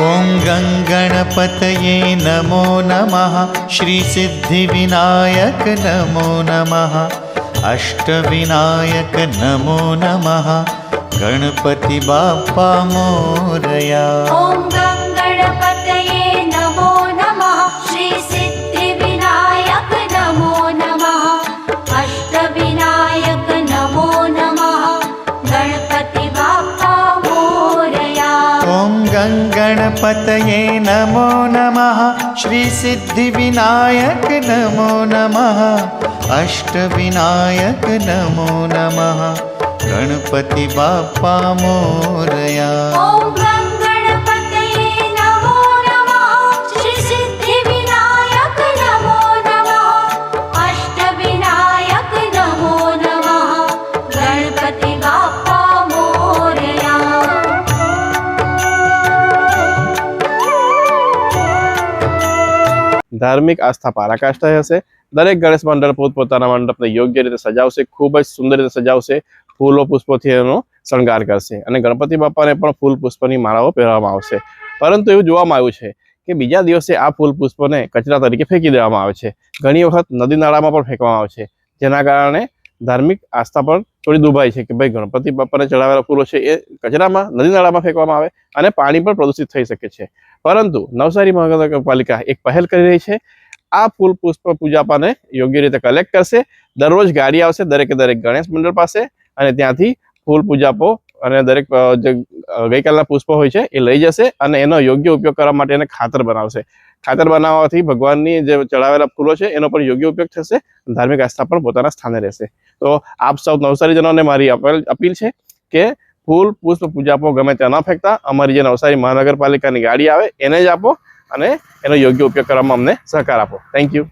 ॐ गङ्गणपतये नमो नमः। श्रीसिद्धिविनायक नमो नमः। अष्टविनायक नमो नमः। गणपति बाप्पा मोरया। ॐ गङ्गणपतये नमो नमः। श्रीसिद्धिविनायक नमो नमः। अष्टविनायक नमो नमः। गणपति बाप्पा मोरया। ॐ गङ्गणपतये नमो नमः। श्रीसिद्धिविनायक नमो नमः। अष्टविनायक नमो नमः। गणपति बाप्पा मोरया। ॐ गङ्गणपतये नमो नमः। श्रीसिद्धिविनायक नमो नमः। अष्टविनायक नमो नमः। गणपति बाप्पा मोरया। धार्मिक आस्था पराकाष्ठा हशे। दरेक गणेश मंडळ पोतपोताना मंडपने योग्य रीते सजावशे, खूब ज सुंदर रीते सजावशे, फूलो पुष्पोथी एनो शणगार करशे अने गणपति बाप्पाने पण फूल पुष्पनी माळाओ પહેરાવવામાં આવશે। પરંતુ એવું જોવામાં આવ્યું છે કે બીજા દિવસે આ ફૂલ પુષ્પને કચરા તરીકે ફેંકી દેવામાં આવે છે। ઘણી વખત નદી નાળામાં પણ ફેંકવામાં આવે છે, જેના કારણે ધાર્મિક આસ્થા પણ થોડી દુભાઈ છે કે ભાઈ ગણપતિ બાપ્પાને ચડાવેલા ફૂલો છે એ કચરામાં નદી નાળામાં ફેંકવામાં આવે અને પાણી પણ પ્રદૂષિત થઈ શકે છે। પરંતુ નવસારી મહાનગરપાલિકા એક પહેલ કરી રહી છે। आ फूल पुष्प पूजापाने योग्य रीते कलेक्ट करशे। दररोज गाड़ी आवशे दरेके दरेक गणेश मंडळ पासे अने त्यांथी फूल पूजापो अने दरेक जे गईकालना पुष्पो होय छे ए लई जशे अने एनो योग्य उपयोग करवा माटे एने खातर बनावशे। खातर बनाववाथी भगवाननी जे चढ़ावेला फूलो छे एनो पण योग्य उपयोग थशे, धार्मिक आस्था पण पोताना स्थाने रहेशे। तो आप सौ नवसारीजनोने मारी अपील छे के फूल पुष्प पूजापो गमे त्यां न फेंकता अमारी जे नवसारी महानगरपालिकानी गाड़ी आवे एने ज आपो અને એનો યોગ્ય ઉપયોગ કરવામાં અમને સહકાર આપો। Thank you.